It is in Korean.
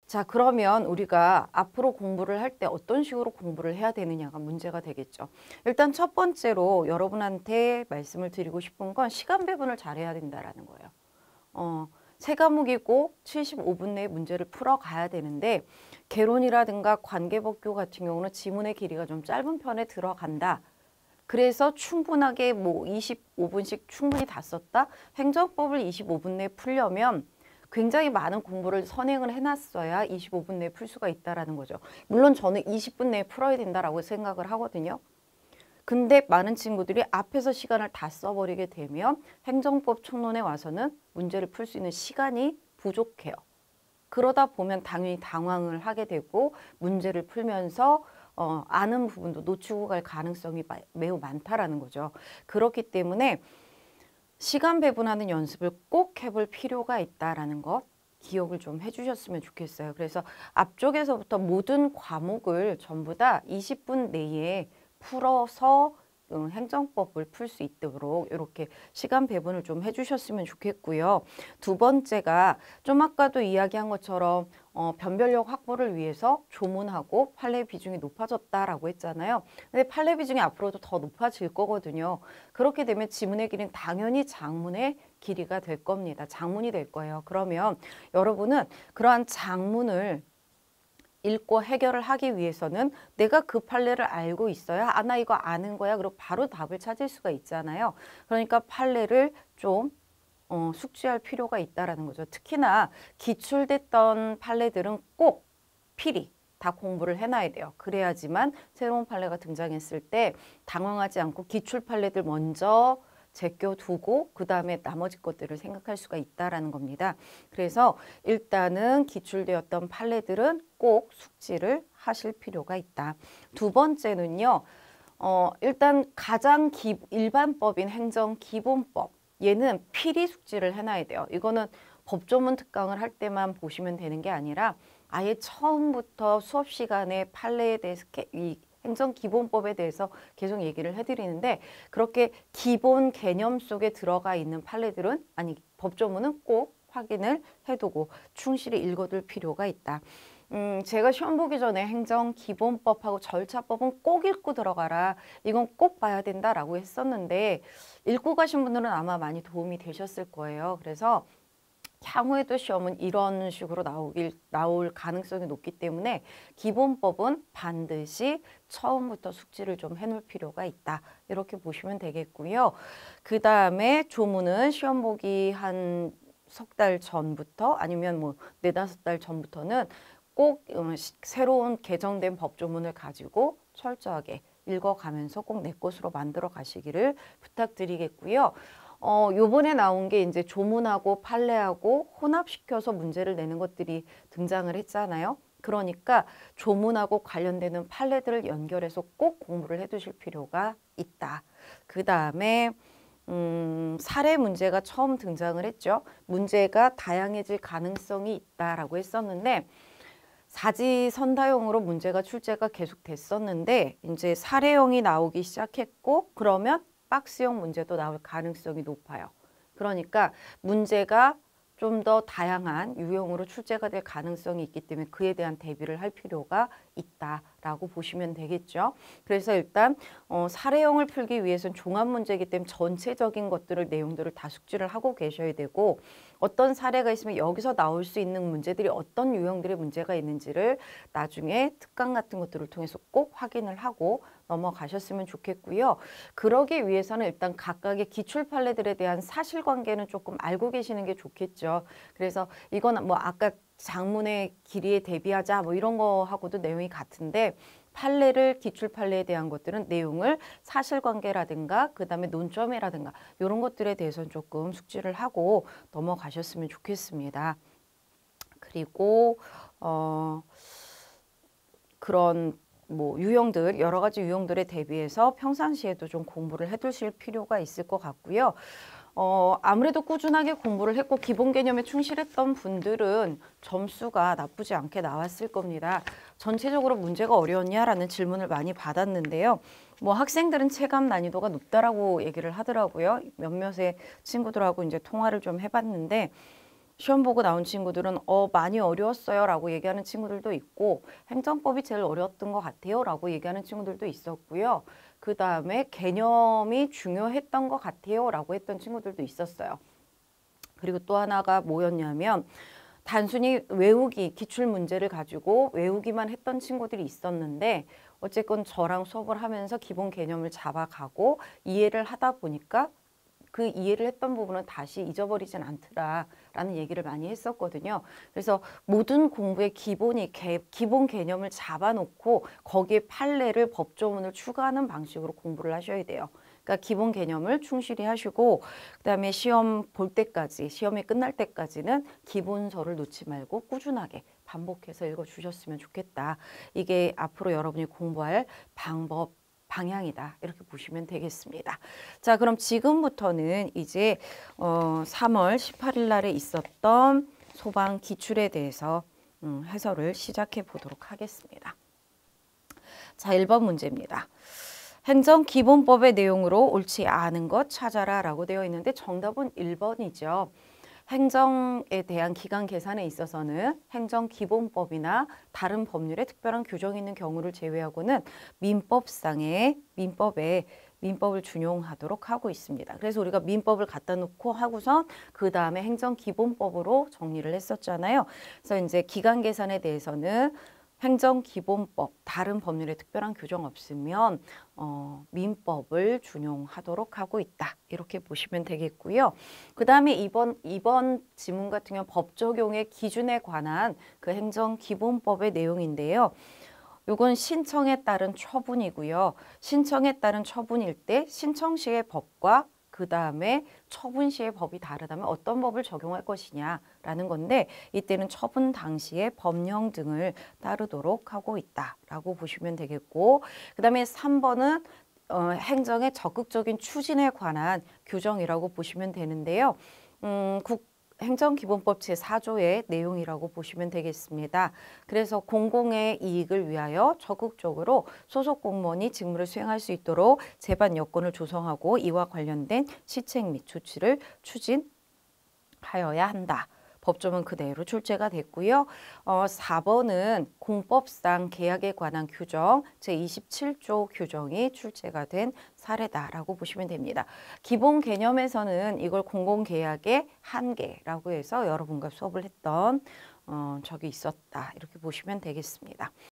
자, 그러면 우리가 앞으로 공부를 할 때 어떤 식으로 공부를 해야 되느냐가 문제가 되겠죠. 일단 첫 번째로 여러분한테 말씀을 드리고 싶은 건 시간 배분을 잘해야 된다라는 거예요. 세 과목이고 75분 내에 문제를 풀어가야 되는데 개론이라든가 관계법규 같은 경우는 지문의 길이가 좀 짧은 편에 들어간다. 그래서 충분하게 뭐 25분씩 충분히 다 썼다. 행정법을 25분 내에 풀려면 굉장히 많은 공부를 선행을 해놨어야 25분 내에 풀 수가 있다라는 거죠. 물론 저는 20분 내에 풀어야 된다라고 생각을 하거든요. 근데 많은 친구들이 앞에서 시간을 다 써버리게 되면 행정법 총론에 와서는 문제를 풀 수 있는 시간이 부족해요. 그러다 보면 당연히 당황을 하게 되고 문제를 풀면서 아는 부분도 놓치고 갈 가능성이 매우 많다라는 거죠. 그렇기 때문에 시간 배분하는 연습을 꼭 해볼 필요가 있다라는 것 기억을 좀 해주셨으면 좋겠어요. 그래서 앞쪽에서부터 모든 과목을 전부 다 20분 내에 풀어서 행정법을 풀 수 있도록 이렇게 시간 배분을 좀 해주셨으면 좋겠고요. 두 번째가 좀 아까도 이야기한 것처럼 변별력 확보를 위해서 조문하고 판례 비중이 높아졌다라고 했잖아요. 근데 판례 비중이 앞으로도 더 높아질 거거든요. 그렇게 되면 지문의 길이는 당연히 장문의 길이가 될 겁니다. 장문이 될 거예요. 그러면 여러분은 그러한 장문을 읽고 해결을 하기 위해서는 내가 그 판례를 알고 있어야 나 이거 아는 거야. 그리고 바로 답을 찾을 수가 있잖아요. 그러니까 판례를 좀 숙지할 필요가 있다라는 거죠. 특히나 기출됐던 판례들은 꼭 필히 다 공부를 해놔야 돼요. 그래야지만 새로운 판례가 등장했을 때 당황하지 않고 기출 판례들 먼저 제껴두고 그 다음에 나머지 것들을 생각할 수가 있다라는 겁니다. 그래서 일단은 기출되었던 판례들은 꼭 숙지를 하실 필요가 있다. 두 번째는요. 일단 가장 일반법인 행정기본법 얘는 필히 숙지를 해놔야 돼요. 이거는 법조문 특강을 할 때만 보시면 되는 게 아니라 아예 처음부터 수업 시간에 판례에 대해서 이 행정기본법에 대해서 계속 얘기를 해드리는데 그렇게 기본 개념 속에 들어가 있는 판례들은 아니 법조문은 꼭 확인을 해두고 충실히 읽어둘 필요가 있다. 제가 시험 보기 전에 행정기본법하고 절차법은 꼭 읽고 들어가라. 이건 꼭 봐야 된다라고 했었는데 읽고 가신 분들은 아마 많이 도움이 되셨을 거예요. 그래서 향후에도 시험은 이런 식으로 나올 가능성이 높기 때문에 기본법은 반드시 처음부터 숙지를 좀 해놓을 필요가 있다. 이렇게 보시면 되겠고요. 그 다음에 조문은 시험 보기 한 석 달 전부터 아니면 뭐 4~5달 전부터는 꼭 새로운 개정된 법조문을 가지고 철저하게 읽어가면서 꼭 내 것으로 만들어 가시기를 부탁드리겠고요. 요번에 나온 게 이제 조문하고 판례하고 혼합시켜서 문제를 내는 것들이 등장을 했잖아요. 그러니까 조문하고 관련되는 판례들을 연결해서 꼭 공부를 해두실 필요가 있다. 그 다음에 사례 문제가 처음 등장을 했죠. 문제가 다양해질 가능성이 있다라고 했었는데 사지선다형으로 문제가 출제가 계속 됐었는데 이제 사례형이 나오기 시작했고 그러면 박스형 문제도 나올 가능성이 높아요. 그러니까 문제가 좀 더 다양한 유형으로 출제가 될 가능성이 있기 때문에 그에 대한 대비를 할 필요가 있다라고 보시면 되겠죠. 그래서 일단 사례형을 풀기 위해서는 종합문제이기 때문에 전체적인 내용들을 다 숙지를 하고 계셔야 되고 어떤 사례가 있으면 여기서 나올 수 있는 문제들이 어떤 유형들의 문제가 있는지를 나중에 특강 같은 것들을 통해서 꼭 확인을 하고 넘어가셨으면 좋겠고요. 그러기 위해서는 일단 각각의 기출 판례들에 대한 사실관계는 조금 알고 계시는 게 좋겠죠. 그래서 이건 뭐 아까 장문의 길이에 대비하자 뭐 이런 거하고도 내용이 같은데 판례를 기출 판례에 대한 것들은 내용을 사실관계라든가 그다음에 논점이라든가 이런 것들에 대해서는 조금 숙지를 하고 넘어가셨으면 좋겠습니다. 그리고 그런 뭐 유형들 여러 가지 유형들에 대비해서 평상시에도 좀 공부를 해두실 필요가 있을 것 같고요. 아무래도 꾸준하게 공부를 했고 기본 개념에 충실했던 분들은 점수가 나쁘지 않게 나왔을 겁니다. 전체적으로 문제가 어려웠냐라는 질문을 많이 받았는데요. 뭐 학생들은 체감 난이도가 높다라고 얘기를 하더라고요. 몇몇의 친구들하고 이제 통화를 좀 해봤는데 시험 보고 나온 친구들은 많이 어려웠어요 라고 얘기하는 친구들도 있고 행정법이 제일 어려웠던 것 같아요 라고 얘기하는 친구들도 있었고요. 그 다음에 개념이 중요했던 것 같아요 라고 했던 친구들도 있었어요. 그리고 또 하나가 뭐였냐면 단순히 외우기, 기출문제를 가지고 외우기만 했던 친구들이 있었는데 어쨌건 저랑 수업을 하면서 기본 개념을 잡아가고 이해를 하다 보니까 그 이해를 했던 부분은 다시 잊어버리진 않더라라는 얘기를 많이 했었거든요. 그래서 모든 공부의 기본이 기본 개념을 잡아놓고 거기에 판례를 법조문을 추가하는 방식으로 공부를 하셔야 돼요. 그러니까 기본 개념을 충실히 하시고 그다음에 시험 볼 때까지 시험이 끝날 때까지는 기본서를 놓지 말고 꾸준하게 반복해서 읽어주셨으면 좋겠다. 이게 앞으로 여러분이 공부할 방법 방향이다. 이렇게 보시면 되겠습니다. 자, 그럼 지금부터는 이제 3월 18일 날에 있었던 소방 기출에 대해서 해설을 시작해 보도록 하겠습니다. 자, 1번 문제입니다. 행정기본법의 내용으로 옳지 않은 것 찾아라 라고 되어 있는데 정답은 1번이죠. 행정에 대한 기간 계산에 있어서는 행정기본법이나 다른 법률에 특별한 규정이 있는 경우를 제외하고는 민법을 준용하도록 하고 있습니다. 그래서 우리가 민법을 갖다 놓고 하고선 그 다음에 행정기본법으로 정리를 했었잖아요. 그래서 이제 기간 계산에 대해서는 행정기본법, 다른 법률에 특별한 규정 없으면 민법을 준용하도록 하고 있다. 이렇게 보시면 되겠고요. 그 다음에 이번 지문 같은 경우는 법 적용의 기준에 관한 그 행정기본법의 내용인데요. 요건 신청에 따른 처분이고요. 신청에 따른 처분일 때 신청 시의 법과 그 다음에 처분 시의 법이 다르다면 어떤 법을 적용할 것이냐라는 건데 이때는 처분 당시의 법령 등을 따르도록 하고 있다라고 보시면 되겠고 그 다음에 3번은 행정의 적극적인 추진에 관한 규정이라고 보시면 되는데요. 행정기본법 제4조의 내용이라고 보시면 되겠습니다. 그래서 공공의 이익을 위하여 적극적으로 소속 공무원이 직무를 수행할 수 있도록 제반 여건을 조성하고 이와 관련된 시책 및 조치를 추진하여야 한다. 법조문 그대로 출제가 됐고요. 4번은 공법상 계약에 관한 규정 제27조 규정이 출제가 된 사례다라고 보시면 됩니다. 기본 개념에서는 이걸 공공계약의 한계라고 해서 여러분과 수업을 했던 적이 있었다. 이렇게 보시면 되겠습니다.